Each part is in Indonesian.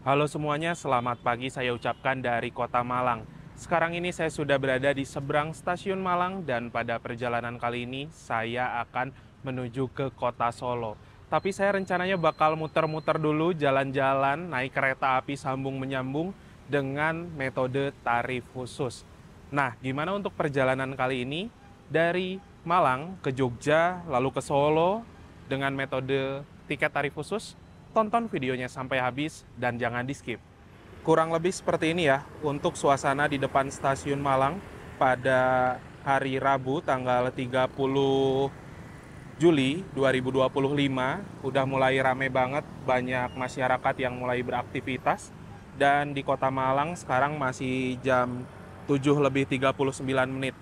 Halo semuanya, selamat pagi saya ucapkan dari Kota Malang. Sekarang ini saya sudah berada di seberang stasiun Malang dan pada perjalanan kali ini saya akan menuju ke Kota Solo. Tapi saya rencananya bakal muter-muter dulu jalan-jalan naik kereta api sambung menyambung dengan metode tarif khusus. Nah, gimana untuk perjalanan kali ini? Dari Malang ke Jogja, lalu ke Solo dengan metode tiket tarif khusus? Tonton videonya sampai habis dan jangan di-skip. Kurang lebih seperti ini ya untuk suasana di depan stasiun Malang pada hari Rabu tanggal 30 Juli 2025. Udah mulai rame banget, banyak masyarakat yang mulai beraktivitas. Dan di Kota Malang sekarang masih jam 7 lebih 39 menit.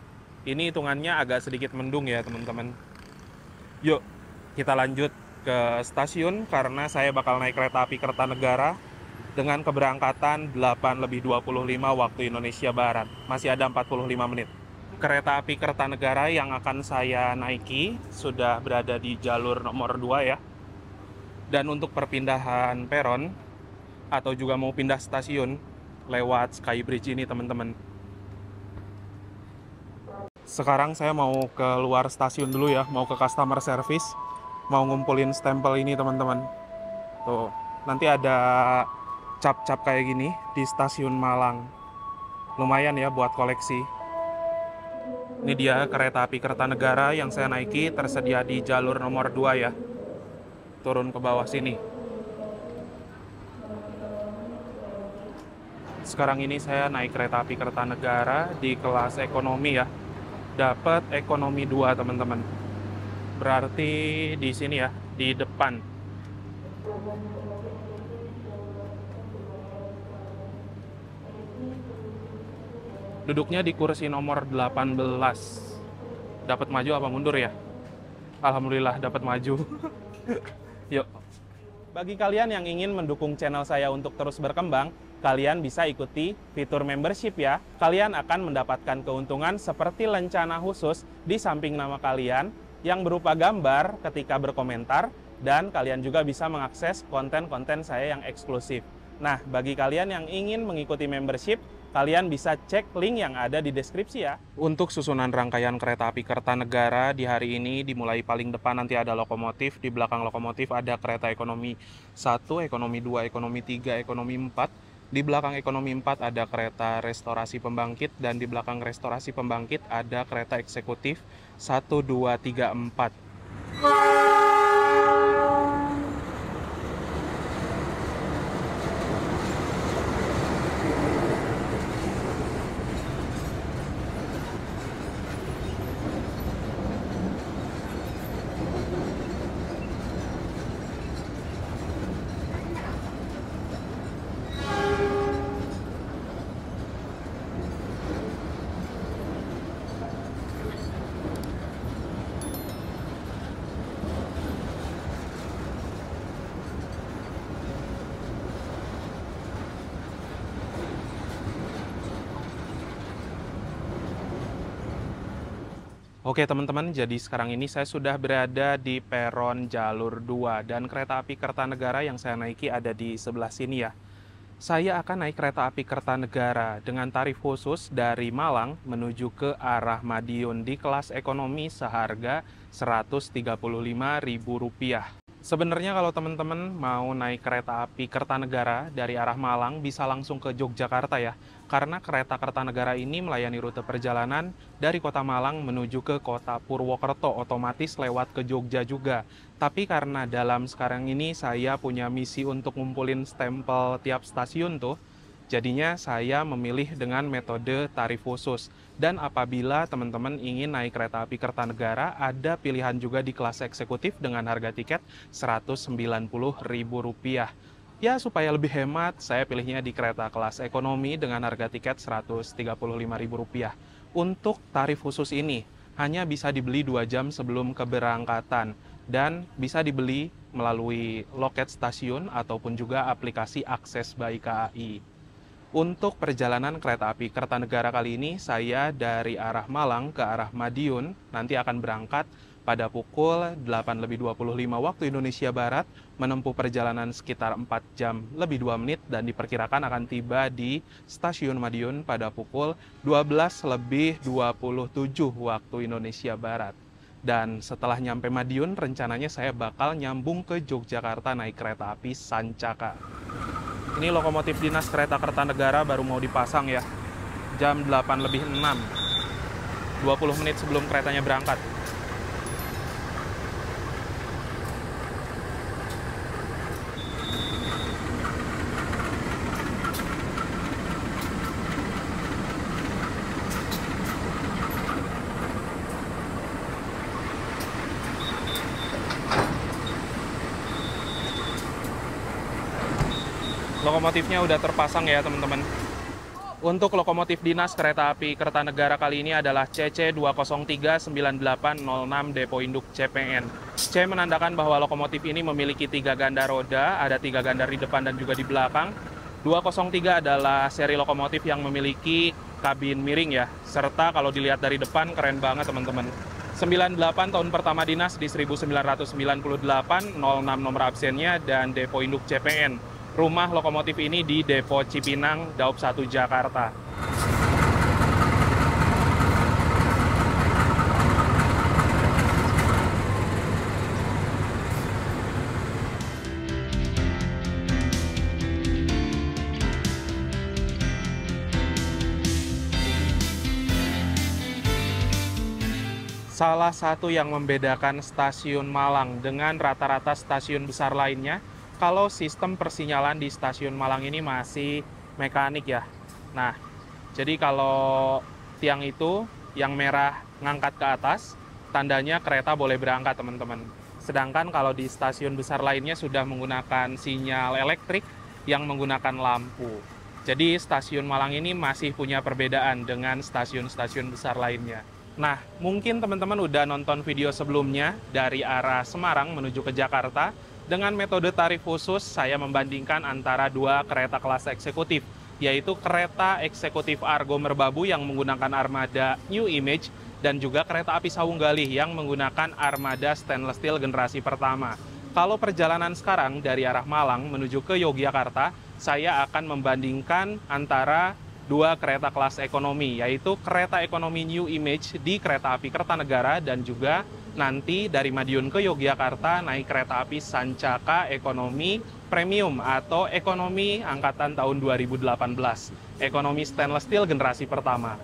Ini hitungannya agak sedikit mendung ya teman-teman. Yuk, kita lanjut ke stasiun karena saya bakal naik kereta api Kertanegara dengan keberangkatan 8 lebih 25 waktu Indonesia Barat. Masih ada 45 menit. Kereta api Kertanegara yang akan saya naiki sudah berada di jalur nomor 2 ya. Dan untuk perpindahan peron atau juga mau pindah stasiun lewat Skybridge ini teman-teman. Sekarang saya mau keluar stasiun dulu ya, mau ke customer service, mau ngumpulin stempel ini teman-teman. Tuh, nanti ada cap-cap kayak gini di stasiun Malang. Lumayan ya buat koleksi. Ini dia kereta api Kertanegara yang saya naiki, tersedia di jalur nomor 2 ya. Turun ke bawah sini. Sekarang ini saya naik kereta api Kertanegara di kelas ekonomi ya. Dapat ekonomi 2 teman-teman. Berarti di sini ya, di depan. Duduknya di kursi nomor 18. Dapat maju apa mundur ya? Alhamdulillah dapat maju. Yuk. Bagi kalian yang ingin mendukung channel saya untuk terus berkembang, kalian bisa ikuti fitur membership ya. Kalian akan mendapatkan keuntungan seperti lencana khusus di samping nama kalian yang berupa gambar ketika berkomentar, dan kalian juga bisa mengakses konten-konten saya yang eksklusif. Nah, bagi kalian yang ingin mengikuti membership, kalian bisa cek link yang ada di deskripsi ya. Untuk susunan rangkaian kereta api Kertanegara di hari ini dimulai paling depan nanti ada lokomotif, di belakang lokomotif ada kereta ekonomi 1, ekonomi 2, ekonomi 3, ekonomi 4. Di belakang ekonomi 4 ada kereta restorasi pembangkit dan di belakang restorasi pembangkit ada kereta eksekutif 1, 2, 3, 4. Oke teman-teman, jadi sekarang ini saya sudah berada di peron jalur 2 dan kereta api Kertanegara yang saya naiki ada di sebelah sini ya. Saya akan naik kereta api Kertanegara dengan tarif khusus dari Malang menuju ke arah Madiun di kelas ekonomi seharga Rp135.000. Sebenarnya kalau teman-teman mau naik kereta api Kertanegara dari arah Malang bisa langsung ke Yogyakarta ya. Karena kereta Kertanegara ini melayani rute perjalanan dari kota Malang menuju ke kota Purwokerto, otomatis lewat ke Jogja juga. Tapi karena dalam sekarang ini saya punya misi untuk ngumpulin stempel tiap stasiun tuh, jadinya saya memilih dengan metode tarif khusus. Dan apabila teman-teman ingin naik kereta api Kertanegara, ada pilihan juga di kelas eksekutif dengan harga tiket Rp190.000. Ya, supaya lebih hemat, saya pilihnya di kereta kelas ekonomi dengan harga tiket Rp135.000. Untuk tarif khusus ini, hanya bisa dibeli 2 jam sebelum keberangkatan dan bisa dibeli melalui loket stasiun ataupun juga aplikasi Akses by KAI. Untuk perjalanan kereta api Kertanegara kali ini, saya dari arah Malang ke arah Madiun nanti akan berangkat pada pukul 8.25 waktu Indonesia Barat, menempuh perjalanan sekitar 4 jam lebih 2 menit dan diperkirakan akan tiba di Stasiun Madiun pada pukul 12.27 waktu Indonesia Barat. Dan setelah nyampe Madiun, rencananya saya bakal nyambung ke Yogyakarta naik kereta api Sancaka. Ini lokomotif dinas Kereta Kertanegara baru mau dipasang ya, jam 8.06, 20 menit sebelum keretanya berangkat. Lokomotifnya udah terpasang ya teman-teman. Untuk lokomotif dinas kereta api Kertanegara kali ini adalah CC2039806 Depo Induk CPN. C menandakan bahwa lokomotif ini memiliki 3 ganda roda, ada 3 ganda di depan dan juga di belakang. 203 adalah seri lokomotif yang memiliki kabin miring ya, serta kalau dilihat dari depan keren banget teman-teman. 98 tahun pertama dinas di 1998, 06 nomor absennya, dan Depo Induk CPN. Rumah lokomotif ini di Depo Cipinang, Daup 1, Jakarta. Salah satu yang membedakan stasiun Malang dengan rata-rata stasiun besar lainnya, kalau sistem persinyalan di stasiun Malang ini masih mekanik ya. Nah, jadi kalau tiang itu yang merah ngangkat ke atas, tandanya kereta boleh berangkat teman-teman. Sedangkan kalau di stasiun besar lainnya sudah menggunakan sinyal elektrik yang menggunakan lampu. Jadi stasiun Malang ini masih punya perbedaan dengan stasiun-stasiun besar lainnya. Nah, mungkin teman-teman udah nonton video sebelumnya dari arah Semarang menuju ke Jakarta. Dengan metode tarif khusus, saya membandingkan antara 2 kereta kelas eksekutif, yaitu kereta eksekutif Argo Merbabu yang menggunakan armada New Image, dan juga kereta api Sawunggalih yang menggunakan armada stainless steel generasi pertama. Kalau perjalanan sekarang dari arah Malang menuju ke Yogyakarta, saya akan membandingkan antara 2 kereta kelas ekonomi, yaitu kereta ekonomi New Image di kereta api Kertanegara, dan juga nanti dari Madiun ke Yogyakarta naik kereta api Sancaka Ekonomi Premium atau Ekonomi Angkatan tahun 2018. Ekonomi stainless steel generasi pertama.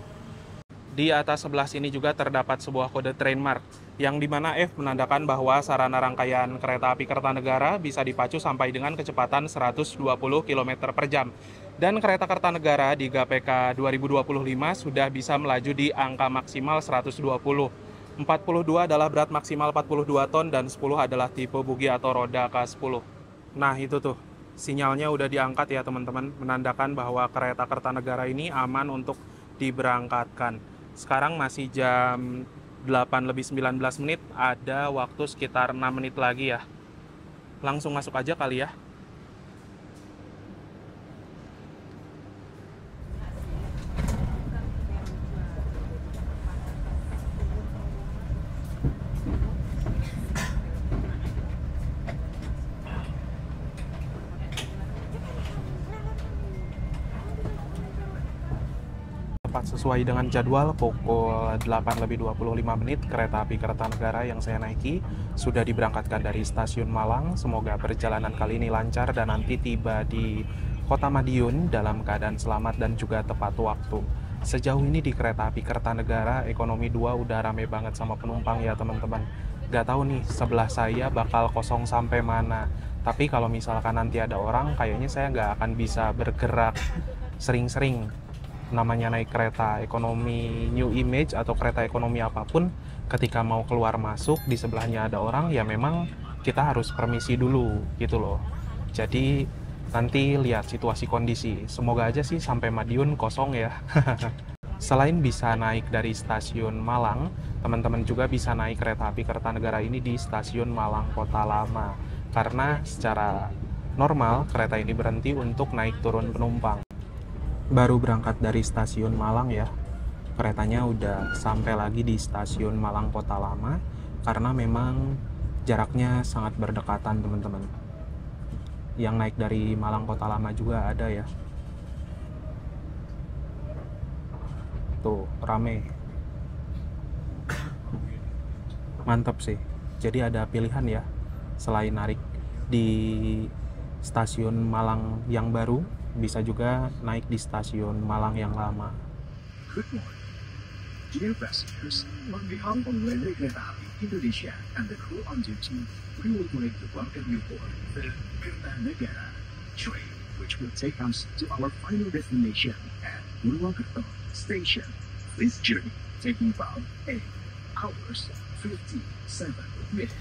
Di atas sebelah sini juga terdapat sebuah kode trainmark, yang dimana F menandakan bahwa sarana rangkaian kereta api Kertanegara bisa dipacu sampai dengan kecepatan 120 km per jam. Dan kereta Kertanegara di GPK 2025 sudah bisa melaju di angka maksimal 120. 42 adalah berat maksimal 42 ton dan 10 adalah tipe bugi atau roda K10. Nah itu tuh, sinyalnya udah diangkat ya teman-teman, menandakan bahwa kereta Kertanegara ini aman untuk diberangkatkan. Sekarang masih jam 8.19 menit, ada waktu sekitar 6 menit lagi ya. Langsung masuk aja kali ya. Sesuai dengan jadwal, pukul 8.25 menit, kereta api Kertanegara yang saya naiki sudah diberangkatkan dari stasiun Malang. Semoga perjalanan kali ini lancar dan nanti tiba di Kota Madiun dalam keadaan selamat dan juga tepat waktu. Sejauh ini di kereta api Kertanegara Ekonomi 2 udah rame banget sama penumpang ya teman-teman. Gak tahu nih sebelah saya bakal kosong sampai mana. Tapi kalau misalkan nanti ada orang, kayaknya saya nggak akan bisa bergerak sering-sering. Namanya naik kereta ekonomi New Image atau kereta ekonomi apapun, ketika mau keluar masuk di sebelahnya ada orang, ya memang kita harus permisi dulu gitu loh. Jadi nanti lihat situasi kondisi. Semoga aja sih sampai Madiun kosong ya. Selain bisa naik dari stasiun Malang, teman-teman juga bisa naik kereta api Kertanegara ini di stasiun Malang Kota Lama. Karena secara normal kereta ini berhenti untuk naik turun penumpang. Baru berangkat dari stasiun Malang ya, keretanya udah sampai lagi di stasiun Malang Kota Lama. karena memang jaraknya sangat berdekatan teman-teman. Yang naik dari Malang Kota Lama juga ada ya. Tuh, rame. Mantap sih. Jadi ada pilihan ya. Selain narik di stasiun Malang yang baru, bisa juga naik di stasiun Malang yang lama. Good morning. Dear passengers, on behalf of Rally Kereta Api Indonesia and the crew on duty, we would like to welcome you aboard the Kertanegara train, which will take us to our final destination at Purwokerto Station. This journey taking about 8 hours 57 minutes.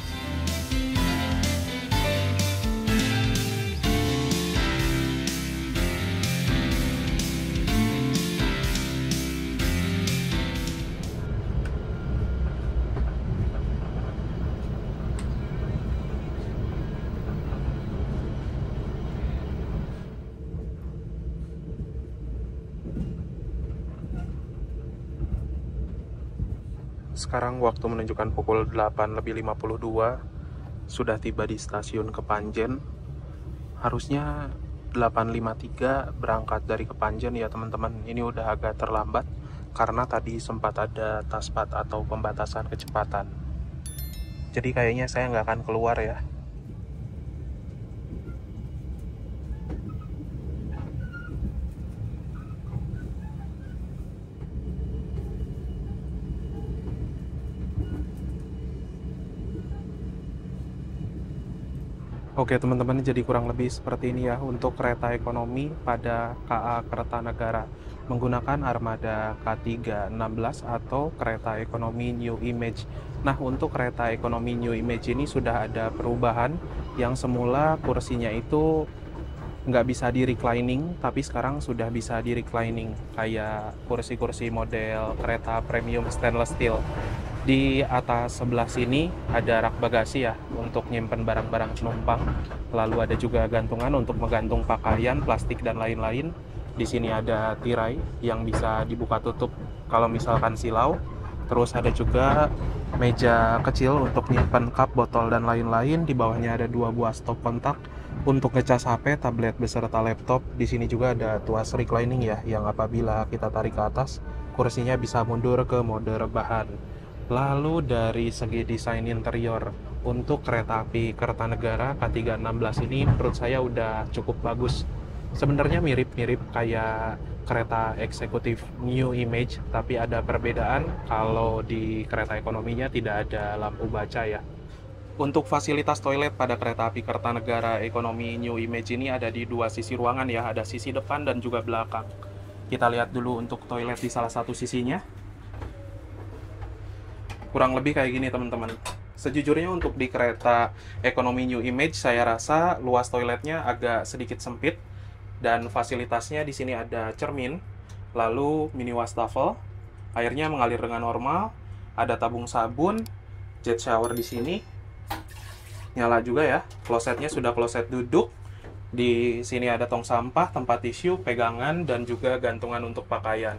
Sekarang waktu menunjukkan pukul 8:52, sudah tiba di stasiun Kepanjen. Harusnya 8:53 berangkat dari Kepanjen ya teman-teman. Ini udah agak terlambat karena tadi sempat ada taspat atau pembatasan kecepatan. Jadi kayaknya saya nggak akan keluar ya. Oke teman-teman, jadi kurang lebih seperti ini ya untuk kereta ekonomi pada KA Kertanegara menggunakan armada K316 atau kereta ekonomi New Image. Nah, untuk kereta ekonomi New Image ini sudah ada perubahan. Yang semula kursinya itu nggak bisa di reclining, tapi sekarang sudah bisa di reclining kayak kursi-kursi model kereta premium stainless steel. Di atas sebelah sini ada rak bagasi ya untuk nyimpen barang-barang penumpang. Lalu ada juga gantungan untuk menggantung pakaian, plastik dan lain-lain. Di sini ada tirai yang bisa dibuka tutup kalau misalkan silau. Terus ada juga meja kecil untuk nyimpen cup, botol dan lain-lain. Di bawahnya ada 2 buah stop kontak untuk ngecas HP, tablet beserta laptop. Di sini juga ada tuas reclining ya, yang apabila kita tarik ke atas, kursinya bisa mundur ke mode rebahan. Lalu dari segi desain interior untuk kereta api Kertanegara K316 ini menurut saya udah cukup bagus. Sebenarnya mirip-mirip kayak kereta eksekutif New Image, tapi ada perbedaan kalau di kereta ekonominya tidak ada lampu baca ya. Untuk fasilitas toilet pada kereta api Kertanegara ekonomi New Image ini ada di 2 sisi ruangan ya, ada sisi depan dan juga belakang. Kita lihat dulu untuk toilet di salah satu sisinya. Kurang lebih kayak gini teman-teman. Sejujurnya untuk di kereta ekonomi New Image saya rasa luas toiletnya agak sedikit sempit dan fasilitasnya di sini ada cermin, lalu mini wastafel, airnya mengalir dengan normal, ada tabung sabun, jet shower di sini, nyala juga ya. Klosetnya sudah kloset duduk. Di sini ada tong sampah, tempat tisu, pegangan dan juga gantungan untuk pakaian.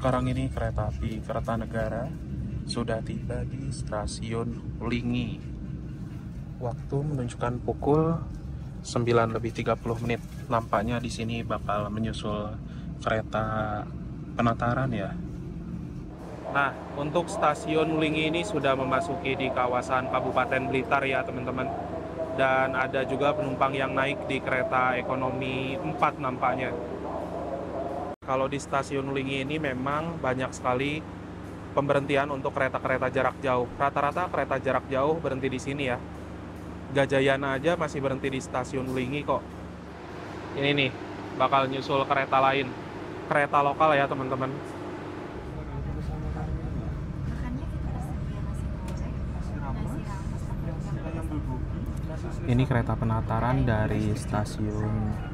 Sekarang ini kereta api Kertanegara sudah tiba di stasiun Lingi. Waktu menunjukkan pukul 9:30. Nampaknya di sini bakal menyusul kereta penataran ya. Nah, untuk stasiun Lingi ini sudah memasuki di kawasan Kabupaten Blitar ya teman-teman. Dan ada juga penumpang yang naik di kereta ekonomi 4 nampaknya. Kalau di stasiun Lingi ini memang banyak sekali pemberhentian untuk kereta-kereta jarak jauh. Rata-rata kereta jarak jauh berhenti di sini ya. Gajayana aja masih berhenti di stasiun Lingi kok. Ini nih, bakal nyusul kereta lain. Kereta lokal ya teman-teman. Ini kereta penataran dari stasiun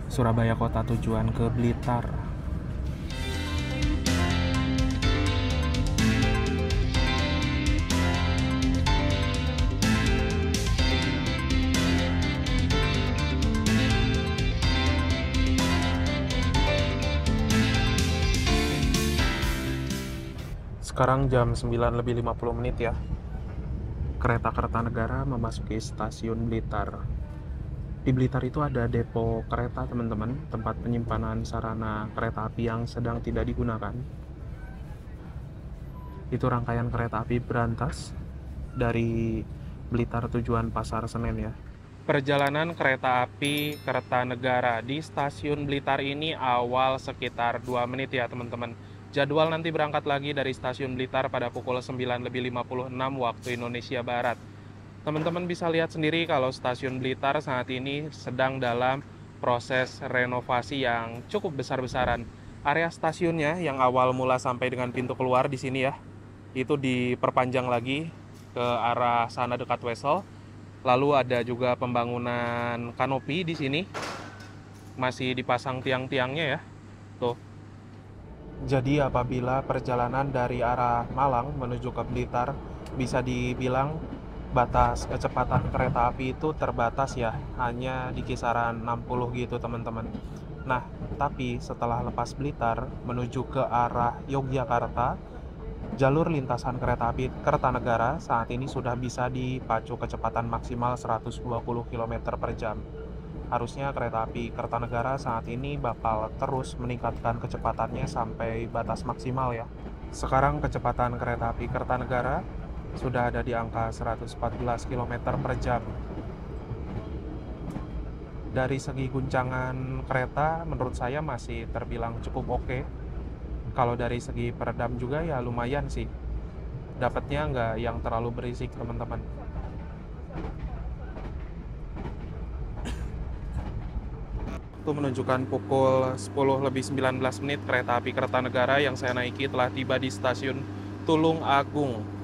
Surabaya Kota tujuan ke Blitar. Sekarang jam 9:50 ya. Kereta Kertanegara memasuki stasiun Blitar. Di Blitar itu ada depo kereta teman-teman, tempat penyimpanan sarana kereta api yang sedang tidak digunakan. Itu rangkaian kereta api berantas dari Blitar tujuan Pasar Senen ya. Perjalanan kereta api Kertanegara di stasiun Blitar ini awal sekitar 2 menit ya teman-teman. Jadwal nanti berangkat lagi dari stasiun Blitar pada pukul 9:56 waktu Indonesia Barat. Teman-teman bisa lihat sendiri kalau stasiun Blitar saat ini sedang dalam proses renovasi yang cukup besar-besaran. Area stasiunnya yang awal mula sampai dengan pintu keluar di sini ya, itu diperpanjang lagi ke arah sana dekat Wesel. Lalu ada juga pembangunan kanopi di sini. Masih dipasang tiang-tiangnya ya. Tuh. Jadi apabila perjalanan dari arah Malang menuju ke Blitar, bisa dibilang batas kecepatan kereta api itu terbatas ya, hanya di kisaran 60 gitu teman-teman. Nah, tapi setelah lepas Blitar menuju ke arah Yogyakarta, jalur lintasan kereta api Kertanegara saat ini sudah bisa dipacu kecepatan maksimal 120 km per jam. Harusnya kereta api Kertanegara saat ini bakal terus meningkatkan kecepatannya sampai batas maksimal ya. Sekarang kecepatan kereta api Kertanegara sudah ada di angka 114 km per jam. Dari segi guncangan kereta menurut saya masih terbilang cukup oke. Kalau dari segi peredam juga ya lumayan sih. Dapatnya nggak yang terlalu berisik teman-teman. Itu menunjukkan pukul 10:19 kereta api Kertanegara yang saya naiki telah tiba di stasiun Tulung Agung.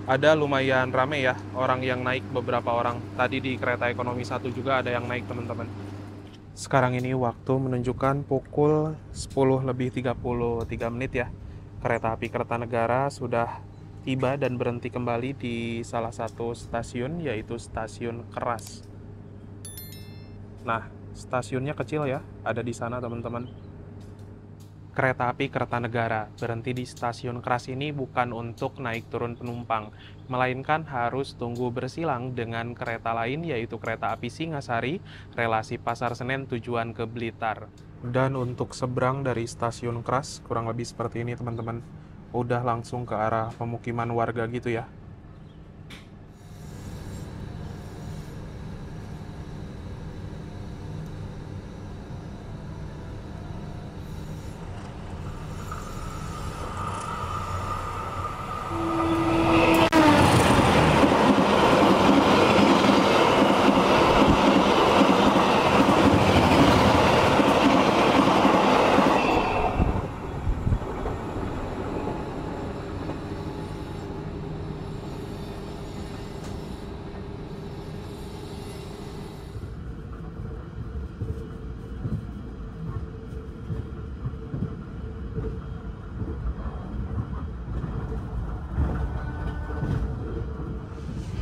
Ada lumayan rame ya orang yang naik, beberapa orang. Tadi di kereta ekonomi 1 juga ada yang naik teman-teman. Sekarang ini waktu menunjukkan pukul 10:33 ya. Kereta api Kertanegara sudah tiba dan berhenti kembali di salah satu stasiun, yaitu stasiun Keras. Nah, stasiunnya kecil ya, ada di sana teman-teman. Kereta api Kertanegara berhenti di stasiun Keras ini bukan untuk naik turun penumpang, melainkan harus tunggu bersilang dengan kereta lain yaitu kereta api Singasari, relasi Pasar Senen tujuan ke Blitar. Dan untuk seberang dari stasiun Keras, kurang lebih seperti ini teman-teman. Udah langsung ke arah pemukiman warga gitu ya.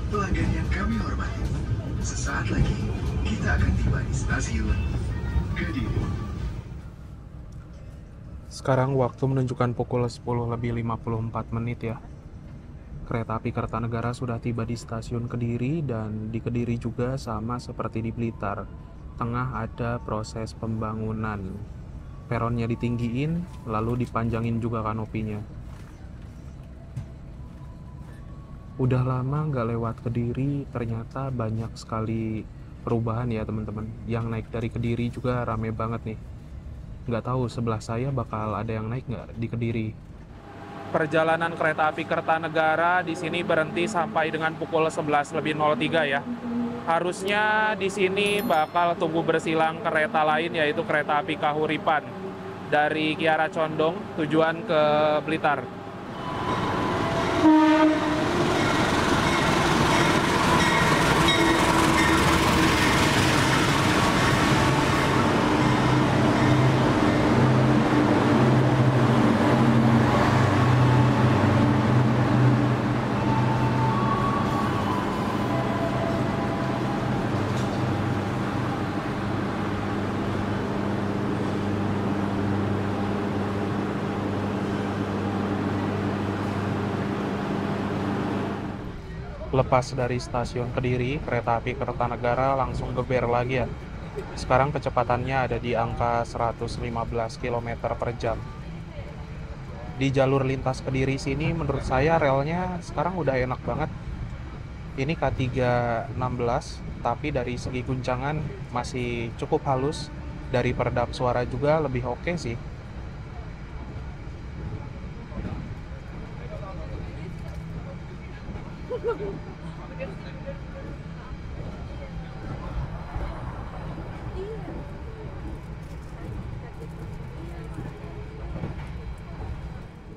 Pelanggan yang kami hormati, sesaat lagi kita akan tiba di stasiun Kediri. Sekarang waktu menunjukkan pukul 10:54 ya. Kereta api Kertanegara sudah tiba di stasiun Kediri, dan di Kediri juga sama seperti di Blitar. Tengah ada proses pembangunan. Peronnya ditinggiin, lalu dipanjangin juga kanopinya. Udah lama nggak lewat Kediri, ternyata banyak sekali perubahan ya teman-teman. Yang naik dari Kediri juga rame banget nih. Nggak tahu sebelah saya bakal ada yang naik nggak di Kediri. Perjalanan kereta api Kertanegara di sini berhenti sampai dengan pukul 11:03 ya. Harusnya di sini bakal tunggu bersilang kereta lain, yaitu kereta api Kahuripan dari Kiara Condong tujuan ke Blitar. Lepas dari stasiun Kediri, kereta api Kertanegara langsung geber lagi ya. Sekarang kecepatannya ada di angka 115 km per jam. Di jalur lintas Kediri sini menurut saya relnya sekarang udah enak banget. Ini K316, tapi dari segi guncangan masih cukup halus. Dari peredap suara juga lebih oke sih.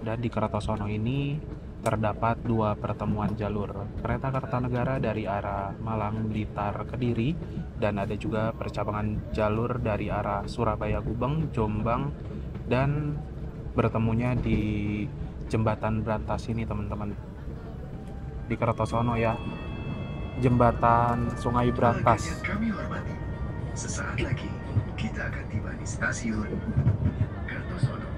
Dan di Kertosono ini terdapat dua pertemuan jalur kereta Kertanegara dari arah Malang, Blitar, Kediri, dan ada juga percabangan jalur dari arah Surabaya, Gubeng, Jombang, dan bertemunya di Jembatan Brantas ini teman-teman. Di Kertosono ya, Jembatan Sungai Brantas. Pelanggan yang kami hormati, sesaat lagi kita akan tiba di stasiun Kertosono.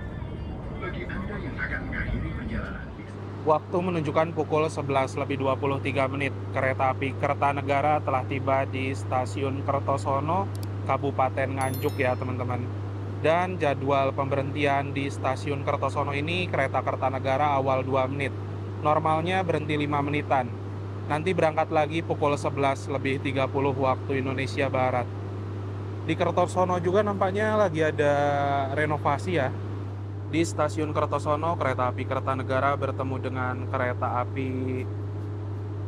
Bagi Anda yang akan mengakhiri perjalanan, Waktu menunjukkan pukul 11:23. Kereta api Kertanegara telah tiba di stasiun Kertosono, Kabupaten Nganjuk ya teman-teman. Dan jadwal pemberhentian di stasiun Kertosono ini kereta Kertanegara awal 2 menit. Normalnya berhenti 5 menitan. Nanti berangkat lagi pukul 11:30 waktu Indonesia Barat. Di Kertosono juga nampaknya lagi ada renovasi ya. Di stasiun Kertosono, kereta api Kertanegara bertemu dengan kereta api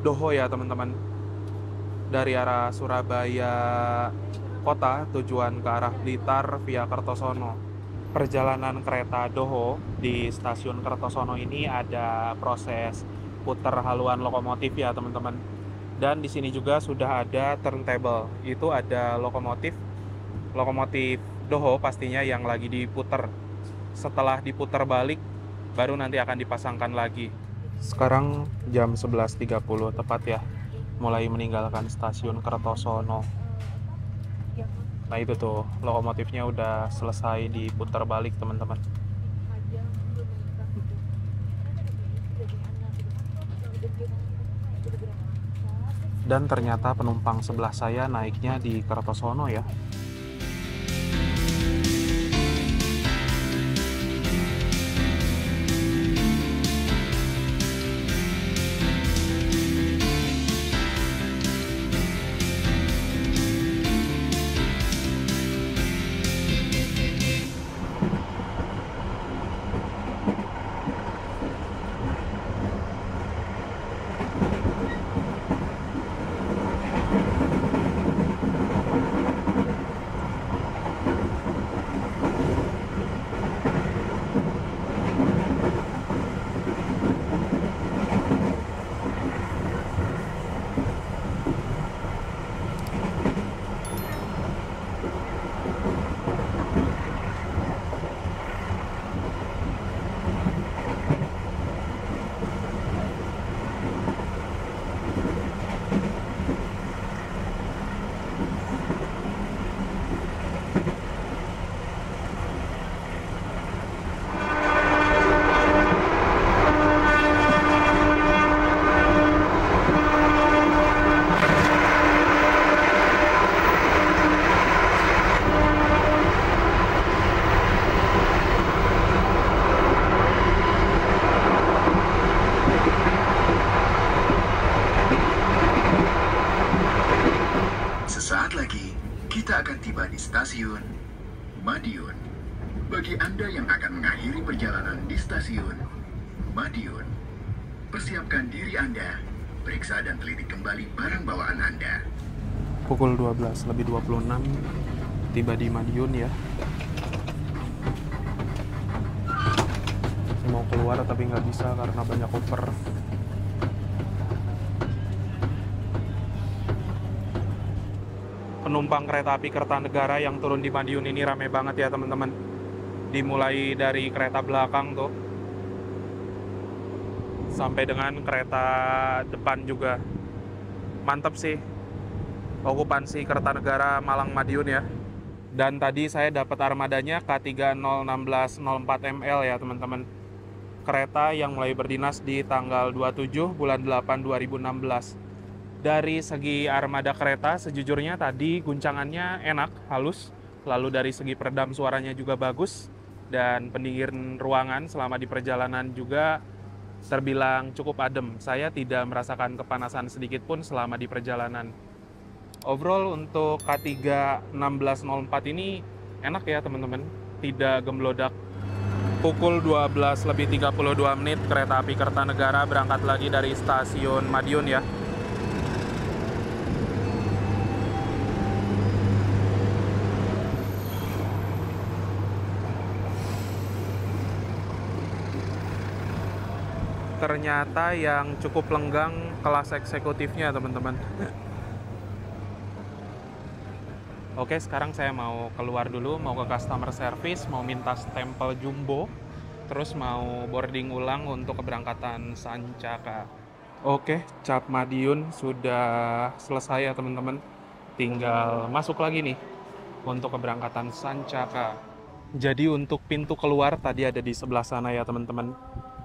Doho ya teman-teman. Dari arah Surabaya kota tujuan ke arah Blitar via Kertosono. Perjalanan kereta Doho di stasiun Kertosono ini ada proses putar haluan lokomotif ya teman-teman. Dan di sini juga sudah ada turntable. Itu ada lokomotif Doho pastinya yang lagi diputar. Setelah diputar balik, baru nanti akan dipasangkan lagi. Sekarang jam 11:30 tepat ya, mulai meninggalkan stasiun Kertosono. Nah itu tuh, lokomotifnya udah selesai diputar balik teman-teman. Dan ternyata penumpang sebelah saya naiknya di Kertosono ya. tiba di stasiun Madiun. Bagi Anda yang akan mengakhiri perjalanan di stasiun Madiun, persiapkan diri Anda, periksa dan teliti kembali barang bawaan Anda. Pukul 12 lebih 26 tiba di Madiun ya. Saya mau keluar tapi nggak bisa karena banyak koper. Penumpang kereta api Kertanegara yang turun di Madiun ini rame banget ya teman-teman. Dimulai dari kereta belakang tuh sampai dengan kereta depan juga. Mantep sih okupansi Kertanegara Malang Madiun ya. Dan tadi saya dapat armadanya K301604ML ya teman-teman. Kereta yang mulai berdinas di tanggal 27 bulan 8 2016. Dari segi armada kereta sejujurnya tadi guncangannya enak, halus. Lalu dari segi peredam suaranya juga bagus. Dan pendingin ruangan selama di perjalanan juga terbilang cukup adem. Saya tidak merasakan kepanasan sedikit pun selama di perjalanan. Overall untuk K31604 ini enak ya teman-teman, tidak gemblodak. Pukul 12 lebih 32 menit kereta api Kertanegara berangkat lagi dari stasiun Madiun ya. Ternyata yang cukup lenggang kelas eksekutifnya teman-teman. Oke, sekarang saya mau keluar dulu, mau ke customer service, mau minta stempel jumbo, terus mau boarding ulang untuk keberangkatan Sancaka. Oke, cap Madiun sudah selesai ya teman-teman. Tinggal masuk lagi nih untuk keberangkatan Sancaka. Jadi untuk pintu keluar tadi ada di sebelah sana ya teman-teman.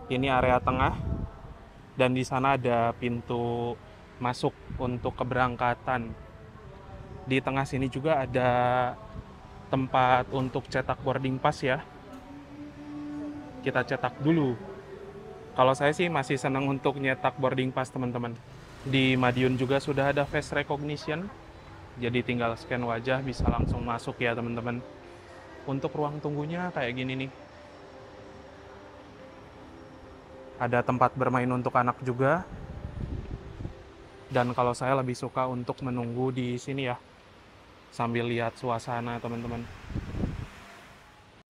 Ini area tengah dan di sana ada pintu masuk untuk keberangkatan. Di tengah sini juga ada tempat untuk cetak boarding pass ya. Kita cetak dulu. Kalau saya sih masih senang untuk nyetak boarding pass teman-teman. Di Madiun juga sudah ada face recognition. Jadi tinggal scan wajah bisa langsung masuk ya teman-teman. Untuk ruang tunggunya kayak gini nih. Ada tempat bermain untuk anak juga. Dan kalau saya lebih suka untuk menunggu di sini ya, sambil lihat suasana teman-teman.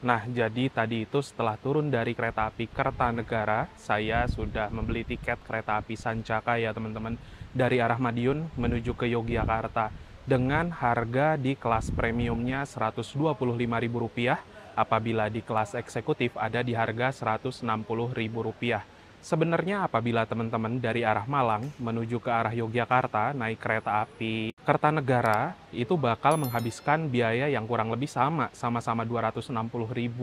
Nah, jadi tadi itu setelah turun dari kereta api Kertanegara, saya sudah membeli tiket kereta api Sancaka ya teman-teman, dari arah Madiun menuju ke Yogyakarta dengan harga di kelas premiumnya Rp125.000, apabila di kelas eksekutif ada di harga Rp160.000. Sebenarnya apabila teman-teman dari arah Malang menuju ke arah Yogyakarta naik kereta api Kertanegara itu bakal menghabiskan biaya yang kurang lebih sama-sama Rp260.000.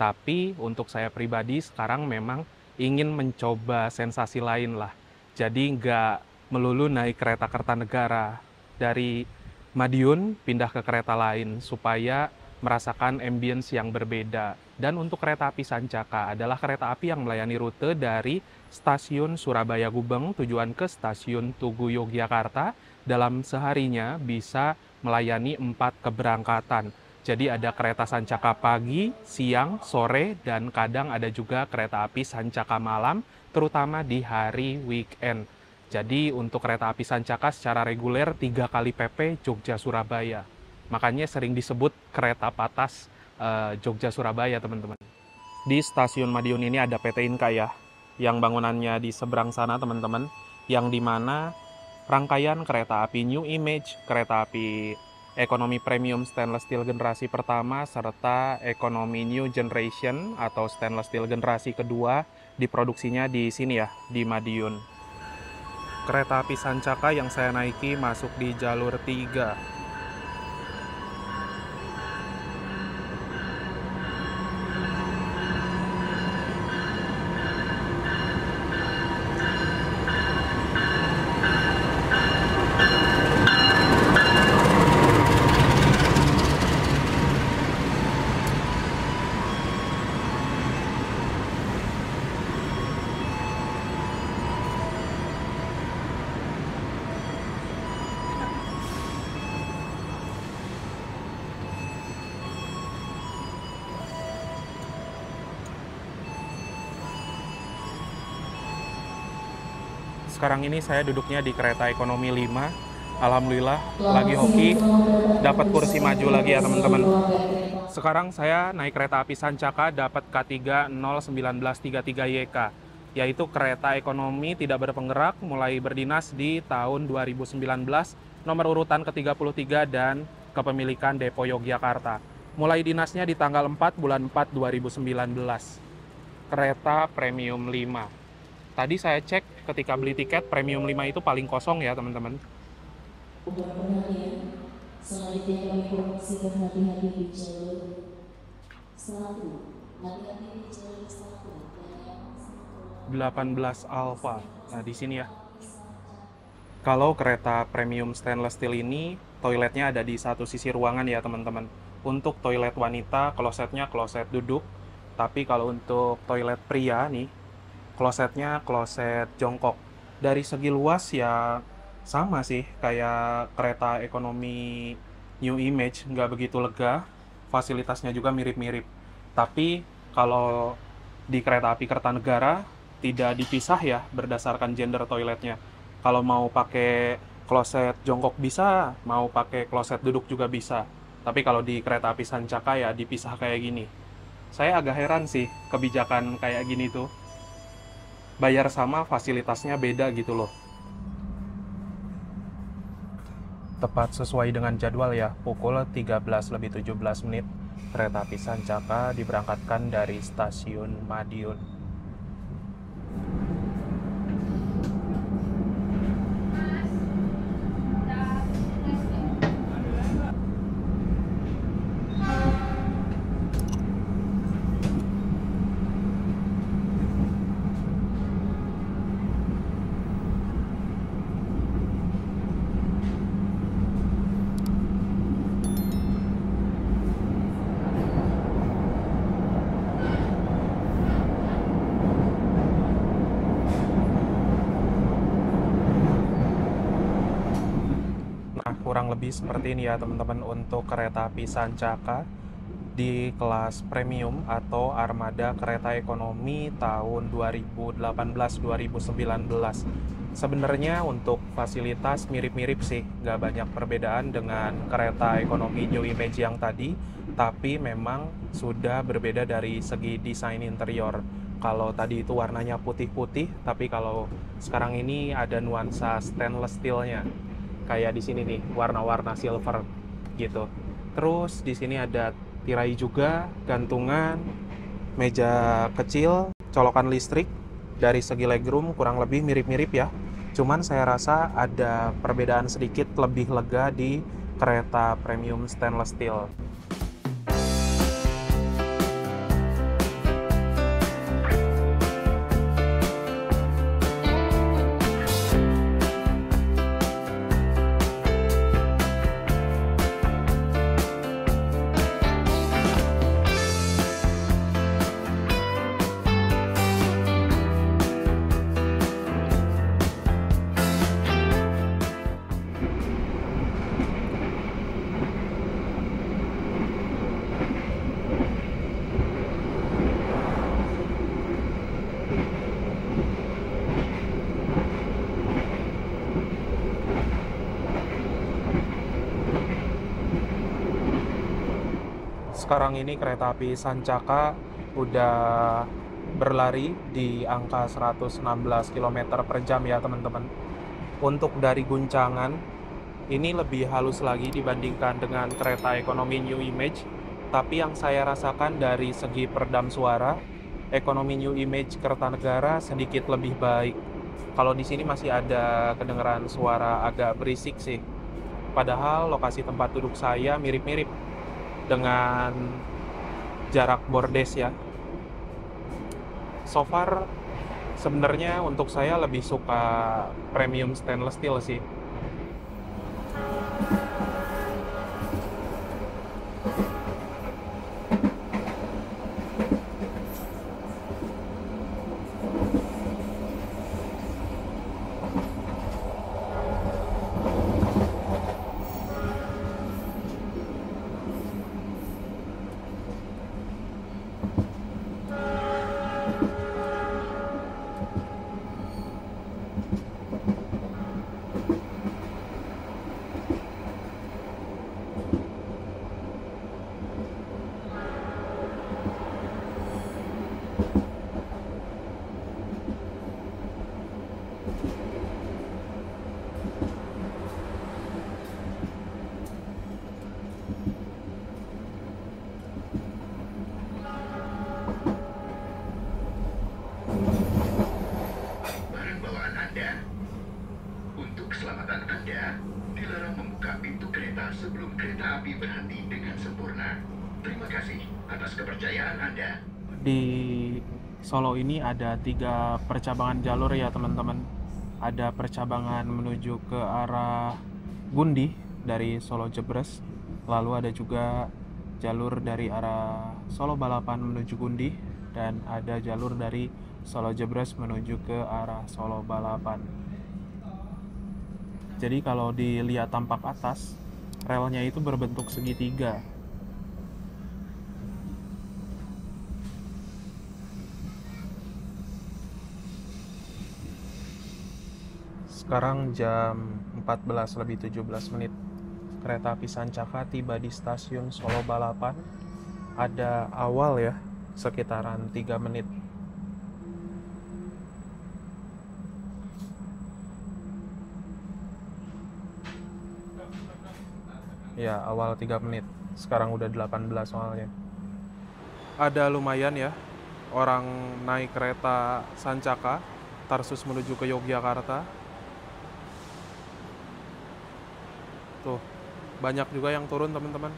Tapi untuk saya pribadi sekarang memang ingin mencoba sensasi lain lah. Jadi nggak melulu naik kereta Kertanegara. Dari Madiun pindah ke kereta lain supaya merasakan ambience yang berbeda. Dan untuk kereta api Sancaka adalah kereta api yang melayani rute dari stasiun Surabaya Gubeng tujuan ke stasiun Tugu Yogyakarta. Dalam seharinya bisa melayani 4 keberangkatan. Jadi ada kereta Sancaka pagi, siang, sore, dan kadang ada juga kereta api Sancaka malam, terutama di hari weekend. Jadi untuk kereta api Sancaka secara reguler 3 kali PP Jogja-Surabaya. Makanya sering disebut kereta patas Jogja-Surabaya teman-teman. Di stasiun Madiun ini ada PT Inka ya, yang bangunannya di seberang sana teman-teman, yang dimana rangkaian kereta api New Image, kereta api ekonomi premium stainless steel generasi pertama, serta ekonomi New Generation atau stainless steel generasi kedua diproduksinya di sini ya, di Madiun. Kereta api Sancaka yang saya naiki masuk di jalur 3. Sekarang ini saya duduknya di kereta ekonomi 5. Alhamdulillah, lagi hoki, dapat kursi maju lagi ya teman-teman. Sekarang saya naik kereta api Sancaka dapat K3 01933YK, yaitu kereta ekonomi tidak berpenggerak mulai berdinas di tahun 2019, nomor urutan ke-33 dan kepemilikan Depo Yogyakarta. Mulai dinasnya di tanggal 4 bulan 4 2019. Kereta premium 5. Tadi saya cek ketika beli tiket premium 5 itu paling kosong ya teman-teman. Udah benar ya. Selanjutnya kami promosikan hati-hati di jalur 1. Hati-hati di jalur 1. 18 Alpha. Nah, di sini ya. Kalau kereta premium stainless steel ini, toiletnya ada di satu sisi ruangan ya teman-teman. Untuk toilet wanita, klosetnya kloset duduk. Tapi kalau untuk toilet pria nih, klosetnya kloset jongkok. Dari segi luas ya sama sih, kayak kereta ekonomi New Image, nggak begitu lega. Fasilitasnya juga mirip-mirip. Tapi kalau di kereta api Kertanegara, tidak dipisah ya berdasarkan gender toiletnya. Kalau mau pakai kloset jongkok bisa, mau pakai kloset duduk juga bisa. Tapi kalau di kereta api Sancaka ya dipisah kayak gini. Saya agak heran sih kebijakan kayak gini tuh. Bayar sama, fasilitasnya beda gitu loh. Tepat sesuai dengan jadwal ya, pukul 13:17, kereta api Sancaka diberangkatkan dari stasiun Madiun. Nah, kurang lebih seperti ini ya teman-teman untuk kereta api Sancaka di kelas premium atau armada kereta ekonomi tahun 2018-2019. Sebenarnya untuk fasilitas mirip-mirip sih, nggak banyak perbedaan dengan kereta ekonomi New Image yang tadi, tapi memang sudah berbeda dari segi desain interior. Kalau tadi itu warnanya putih-putih, tapi kalau sekarang ini ada nuansa stainless steel-nya. Kayak di sini nih, warna-warna silver gitu. Terus di sini ada tirai juga, gantungan, meja kecil, colokan listrik. Dari segi legroom kurang lebih mirip-mirip ya. Cuman saya rasa ada perbedaan sedikit lebih lega di kereta premium stainless steel. Sekarang ini kereta api Sancaka udah berlari di angka 116 km per jam ya teman-teman. Untuk dari guncangan, ini lebih halus lagi dibandingkan dengan kereta ekonomi New Image. Tapi yang saya rasakan dari segi peredam suara, ekonomi New Image Kertanegara sedikit lebih baik. Kalau di sini masih ada kedengaran suara agak berisik sih. Padahal lokasi tempat duduk saya mirip-mirip dengan jarak bordes ya. So far sebenarnya untuk saya lebih suka premium stainless steel sih. Anda dilarang membuka pintu kereta sebelum kereta api berhenti dengan sempurna. Terima kasih atas kepercayaan Anda. Di Solo ini ada 3 percabangan jalur ya teman-teman. Ada percabangan menuju ke arah Gundi dari Solo Jebres, lalu ada juga jalur dari arah Solo Balapan menuju Gundi, dan ada jalur dari Solo Jebres menuju ke arah Solo Balapan. Jadi kalau dilihat tampak atas, relnya itu berbentuk segitiga. Sekarang jam 14:17. Kereta api Sancaka tiba di stasiun Solo Balapan. Ada awal ya, sekitaran 3 menit. Ya, awal 3 menit. Sekarang udah 18 soalnya. Ada lumayan ya, orang naik kereta Sancaka, Tarsus menuju ke Yogyakarta. Tuh, banyak juga yang turun teman-teman.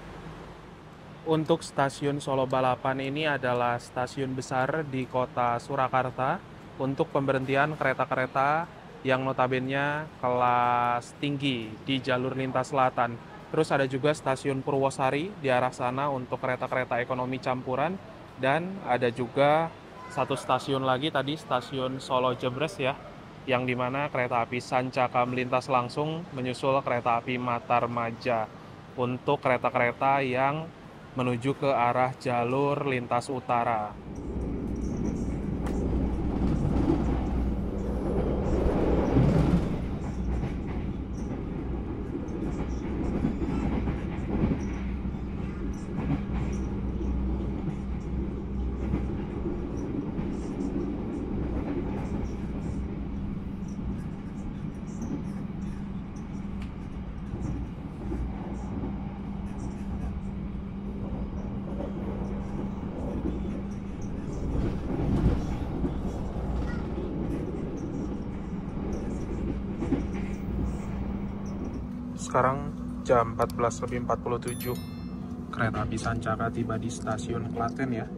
Untuk stasiun Solo Balapan ini adalah stasiun besar di kota Surakarta untuk pemberhentian kereta-kereta yang notabene kelas tinggi di jalur lintas selatan. Terus ada juga stasiun Purwosari di arah sana untuk kereta-kereta ekonomi campuran, dan ada juga satu stasiun lagi tadi, stasiun Solo Jebres ya, yang dimana kereta api Sancaka melintas langsung menyusul kereta api Matarmaja untuk kereta-kereta yang menuju ke arah jalur lintas utara. Sekarang jam 14:47. Kereta api Sancaka tiba di stasiun Klaten ya.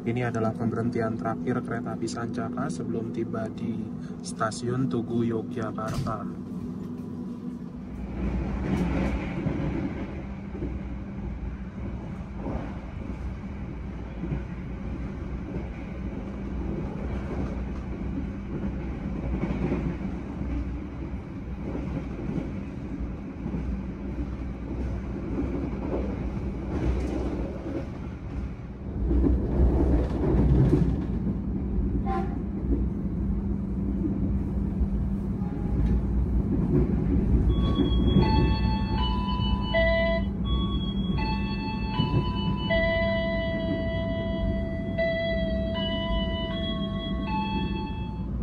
Ini adalah pemberhentian terakhir kereta api Sancaka sebelum tiba di stasiun Tugu Yogyakarta.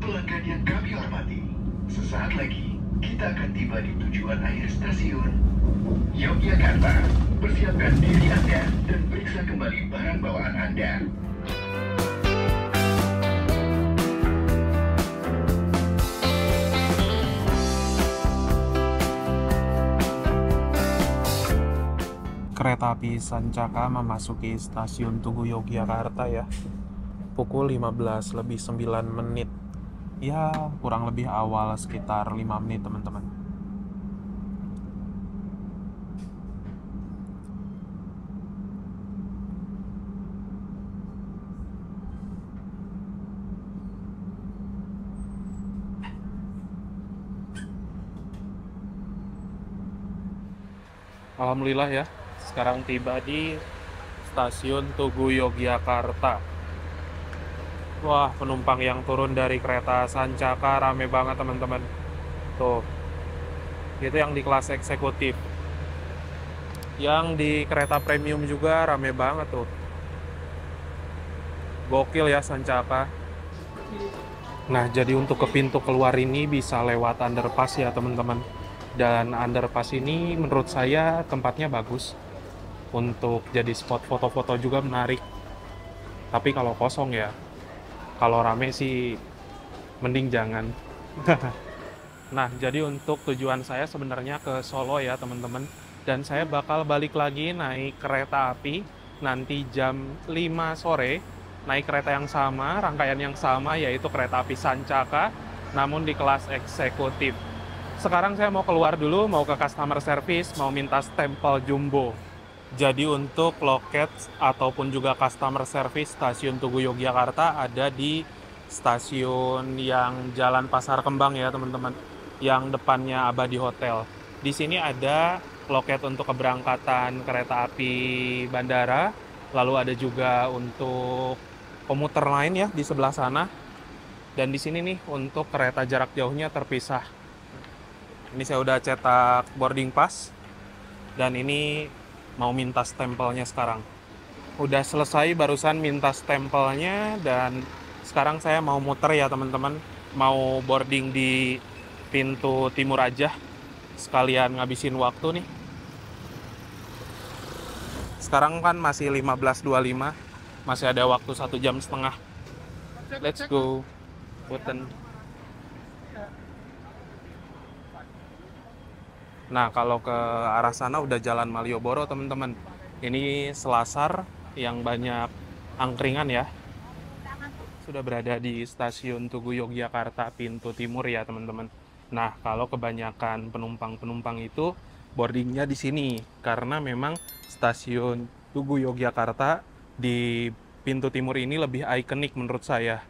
Pelanggan yang kami hormati, sesaat lagi kita akan tiba di tujuan akhir stasiun Yogyakarta. Persiapkan diri Anda dan periksa kembali barang bawaan Anda. Kereta api Sancaka memasuki stasiun Tugu Yogyakarta ya, pukul 15:09. Ya, kurang lebih awal sekitar 5 menit teman-teman. Alhamdulillah ya, sekarang tiba di stasiun Tugu Yogyakarta. Wah, penumpang yang turun dari kereta Sancaka rame banget teman-teman. Tuh, itu yang di kelas eksekutif. Yang di kereta premium juga rame banget tuh. Gokil ya Sancaka. Nah, jadi untuk ke pintu keluar ini bisa lewat underpass ya teman-teman. Dan underpass ini menurut saya tempatnya bagus. Untuk jadi spot foto-foto juga menarik. Tapi kalau kosong ya, kalau rame sih mending jangan. Nah, jadi untuk tujuan saya sebenarnya ke Solo ya teman-teman. Dan saya bakal balik lagi naik kereta api nanti jam 5 sore. Naik kereta yang sama, rangkaian yang sama yaitu kereta api Sancaka, namun di kelas eksekutif. Sekarang saya mau keluar dulu, mau ke customer service, mau minta stempel jumbo. Jadi untuk loket ataupun juga customer service stasiun Tugu Yogyakarta ada di stasiun yang Jalan Pasar Kembang ya teman-teman, yang depannya Abadi Hotel. Di sini ada loket untuk keberangkatan kereta api bandara, lalu ada juga untuk komuter lain ya di sebelah sana. Dan di sini nih untuk kereta jarak jauhnya terpisah. Ini saya udah cetak boarding pass dan ini mau minta stempelnya sekarang. Udah selesai barusan minta stempelnya dan sekarang saya mau muter ya teman-teman. Mau boarding di pintu timur aja. Sekalian ngabisin waktu nih. Sekarang kan masih 15.25. Masih ada waktu 1,5 jam. Let's go. Button. Nah, kalau ke arah sana udah jalan Malioboro, teman-teman. Ini Selasar yang banyak angkringan ya. Sudah berada di stasiun Tugu Yogyakarta pintu timur ya, teman-teman. Nah, kalau kebanyakan penumpang-penumpang itu boardingnya di sini karena memang stasiun Tugu Yogyakarta di pintu timur ini lebih ikonik menurut saya.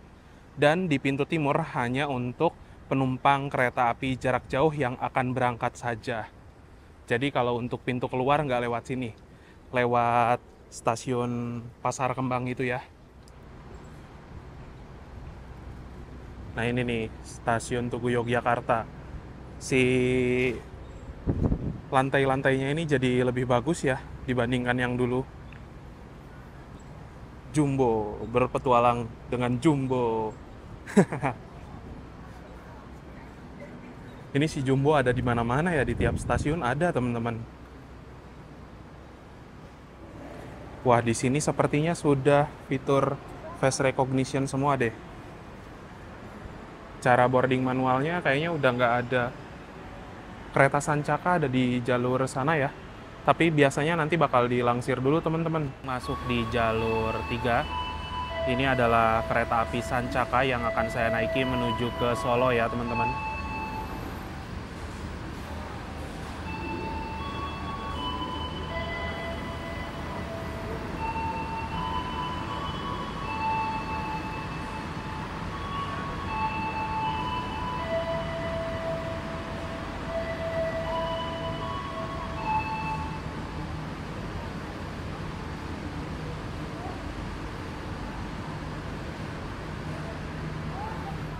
Dan di pintu timur hanya untuk penumpang kereta api jarak jauh yang akan berangkat saja. Jadi kalau untuk pintu keluar nggak lewat sini, lewat stasiun Pasar Kembang itu ya. Nah ini nih stasiun Tugu Yogyakarta. Si lantai-lantainya ini jadi lebih bagus ya dibandingkan yang dulu. Jumbo, berpetualang dengan Jumbo. Ini si Jumbo ada di mana-mana ya, di tiap stasiun ada, teman-teman. Wah, di sini sepertinya sudah fitur face recognition semua deh. Cara boarding manualnya kayaknya udah nggak ada. Kereta Sancaka ada di jalur sana ya. Tapi biasanya nanti bakal dilangsir dulu, teman-teman. Masuk di jalur 3. Ini adalah kereta api Sancaka yang akan saya naiki menuju ke Solo ya, teman-teman.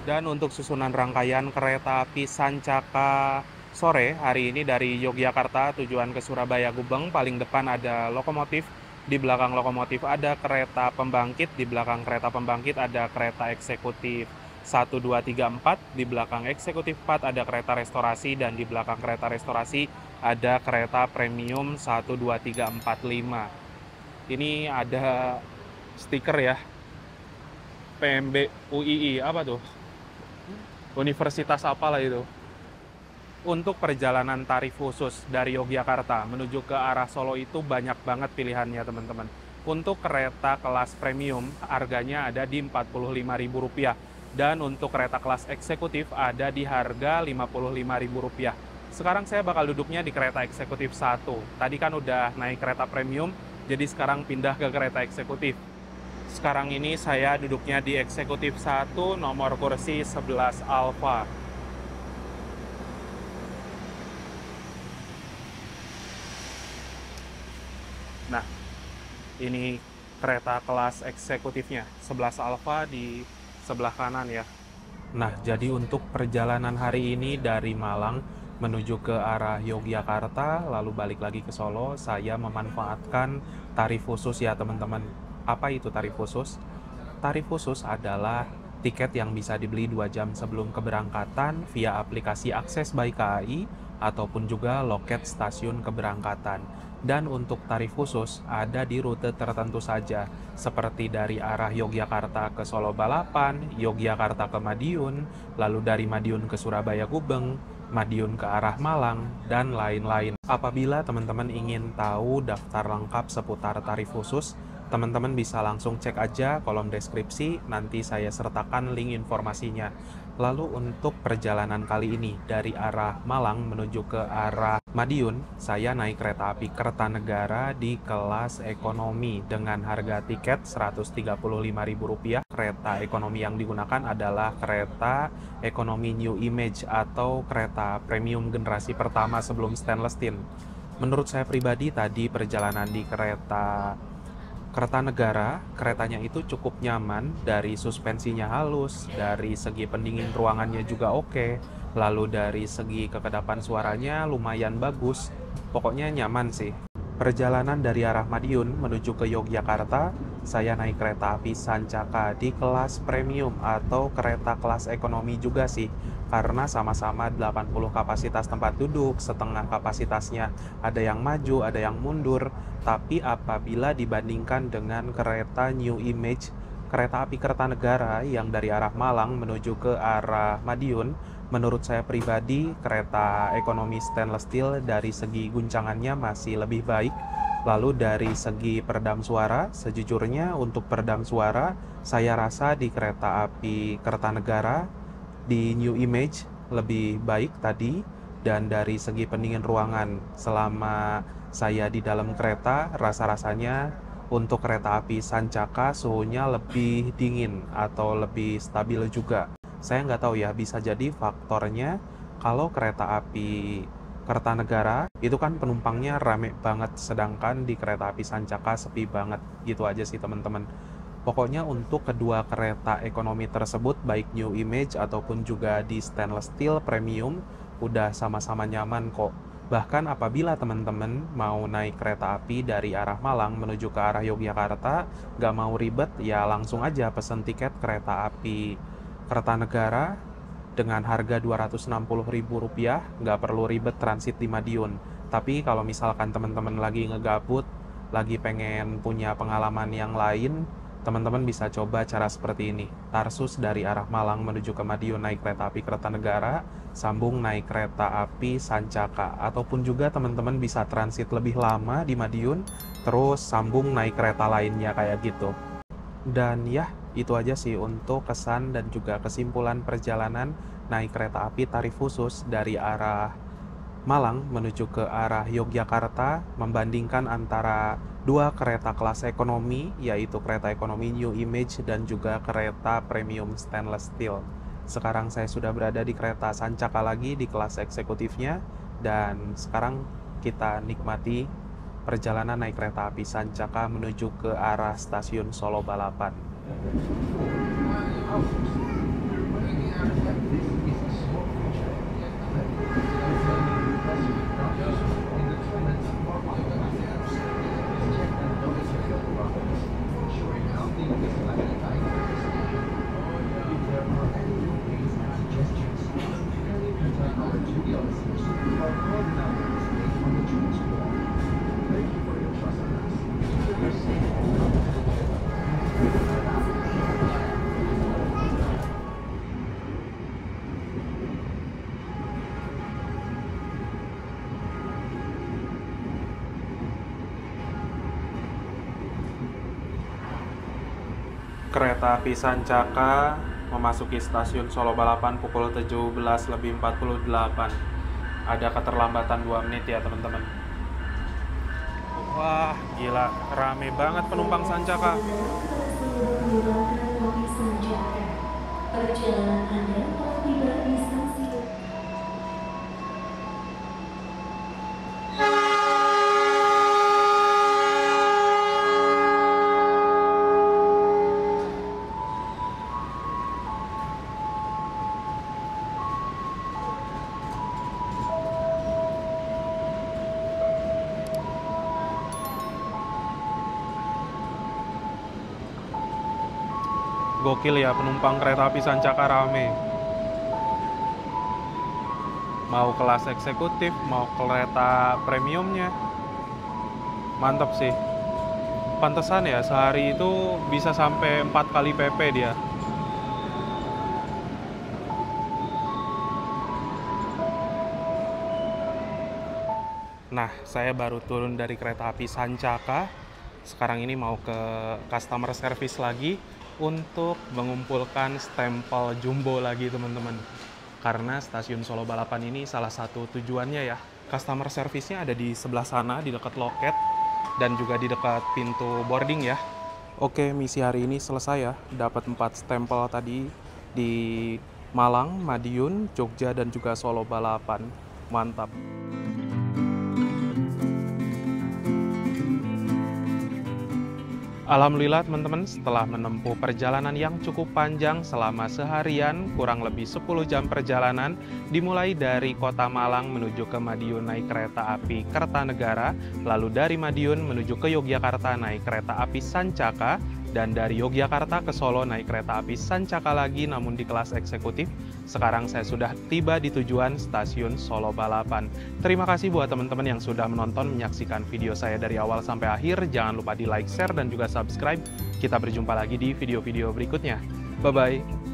Dan untuk susunan rangkaian kereta api Sancaka sore hari ini dari Yogyakarta tujuan ke Surabaya Gubeng, paling depan ada lokomotif, di belakang lokomotif ada kereta pembangkit, di belakang kereta pembangkit ada kereta eksekutif 1, 2, 3, 4, di belakang eksekutif 4 ada kereta restorasi, dan di belakang kereta restorasi ada kereta premium 1, 2, 3, 4, 5. Ini ada stiker ya, PMB UII, apa tuh? Universitas apalah itu. Untuk perjalanan tarif khusus dari Yogyakarta menuju ke arah Solo itu banyak banget pilihannya, teman-teman. Untuk kereta kelas premium harganya ada di Rp45.000 dan untuk kereta kelas eksekutif ada di harga Rp55.000. Sekarang saya bakal duduknya di kereta eksekutif 1. Tadi kan udah naik kereta premium, jadi sekarang pindah ke kereta eksekutif. Sekarang ini saya duduknya di eksekutif 1, nomor kursi 11 Alfa. Nah, ini kereta kelas eksekutifnya, 11 Alfa di sebelah kanan ya. Nah, jadi untuk perjalanan hari ini dari Malang menuju ke arah Yogyakarta, lalu balik lagi ke Solo, saya memanfaatkan tarif khusus ya teman-teman. Apa itu tarif khusus? Tarif khusus adalah tiket yang bisa dibeli 2 jam sebelum keberangkatan via aplikasi Akses by KAI ataupun juga loket stasiun keberangkatan. Dan untuk tarif khusus ada di rute tertentu saja, seperti dari arah Yogyakarta ke Solo Balapan, Yogyakarta ke Madiun, lalu dari Madiun ke Surabaya Gubeng, Madiun ke arah Malang, dan lain-lain. Apabila teman-teman ingin tahu daftar lengkap seputar tarif khusus, teman-teman bisa langsung cek aja kolom deskripsi, nanti saya sertakan link informasinya. Lalu untuk perjalanan kali ini dari arah Malang menuju ke arah Madiun, saya naik kereta api Kertanegara di kelas ekonomi dengan harga tiket Rp135.000. Kereta ekonomi yang digunakan adalah kereta ekonomi New Image atau kereta premium generasi pertama sebelum stainless steel. Menurut saya pribadi tadi perjalanan di Kertanegara, keretanya itu cukup nyaman, dari suspensinya halus, dari segi pendingin ruangannya juga oke, lalu dari segi kekedapan suaranya lumayan bagus, pokoknya nyaman sih. Perjalanan dari arah Madiun menuju ke Yogyakarta, saya naik kereta api Sancaka di kelas premium atau kereta kelas ekonomi juga sih, karena sama-sama 80 kapasitas tempat duduk, setengah kapasitasnya ada yang maju, ada yang mundur. Tapi apabila dibandingkan dengan kereta New Image, kereta api Kertanegara yang dari arah Malang menuju ke arah Madiun, menurut saya pribadi kereta ekonomi stainless steel dari segi guncangannya masih lebih baik. Lalu dari segi peredam suara, sejujurnya untuk peredam suara saya rasa di kereta api Kertanegara di New Image lebih baik tadi. Dan dari segi pendingin ruangan selama saya di dalam kereta, rasa-rasanya untuk kereta api Sancaka suhunya lebih dingin atau lebih stabil juga. Saya nggak tahu ya, bisa jadi faktornya kalau kereta api Kertanegara itu kan penumpangnya rame banget, sedangkan di kereta api Sancaka sepi banget. Gitu aja sih teman-teman. Pokoknya untuk kedua kereta ekonomi tersebut, baik New Image ataupun juga di stainless steel premium, udah sama-sama nyaman kok. Bahkan apabila teman-teman mau naik kereta api dari arah Malang menuju ke arah Yogyakarta, gak mau ribet, ya langsung aja pesen tiket kereta api Kertanegara dengan harga Rp260.000, nggak perlu ribet transit di Madiun. Tapi kalau misalkan teman-teman lagi ngegabut, lagi pengen punya pengalaman yang lain, teman-teman bisa coba cara seperti ini. Tarsus dari arah Malang menuju ke Madiun naik kereta api Kertanegara, sambung naik kereta api Sancaka. Ataupun juga teman-teman bisa transit lebih lama di Madiun, terus sambung naik kereta lainnya kayak gitu. Dan ya, itu aja sih untuk kesan dan juga kesimpulan perjalanan naik kereta api tarif khusus dari arah Malang menuju ke arah Yogyakarta, membandingkan antara dua kereta kelas ekonomi, yaitu kereta ekonomi New Image dan juga kereta premium stainless steel. Sekarang saya sudah berada di kereta Sancaka lagi di kelas eksekutifnya, dan sekarang kita nikmati perjalanan naik kereta api Sancaka menuju ke arah stasiun Solo Balapan. Kereta api Sancaka memasuki stasiun Solo Balapan pukul 17.48. Ada keterlambatan 2 menit ya teman-teman. Wah, gila, rame banget penumpang Sancaka. Perjalanan Anda telah tiba di stasiun. Gokil ya, penumpang kereta api Sancaka rame. Mau kelas eksekutif, mau kereta premiumnya. Mantap sih. Pantesan ya, sehari itu bisa sampai 4 kali PP dia. Nah, saya baru turun dari kereta api Sancaka. Sekarang ini mau ke customer service lagi untuk mengumpulkan stempel jumbo lagi, teman-teman. Karena stasiun Solo Balapan ini salah satu tujuannya ya. Customer service-nya ada di sebelah sana, di dekat loket, dan juga di dekat pintu boarding ya. Oke, misi hari ini selesai ya. Dapat 4 stempel tadi di Malang, Madiun, Jogja, dan juga Solo Balapan. Mantap. Alhamdulillah teman-teman, setelah menempuh perjalanan yang cukup panjang selama seharian, kurang lebih 10 jam perjalanan, dimulai dari kota Malang menuju ke Madiun naik kereta api Kertanegara, lalu dari Madiun menuju ke Yogyakarta naik kereta api Sancaka, dan dari Yogyakarta ke Solo naik kereta api Sancaka lagi namun di kelas eksekutif. Sekarang saya sudah tiba di tujuan stasiun Solo Balapan. Terima kasih buat teman-teman yang sudah menonton, menyaksikan video saya dari awal sampai akhir. Jangan lupa di like, share, dan juga subscribe. Kita berjumpa lagi di video-video berikutnya. Bye-bye.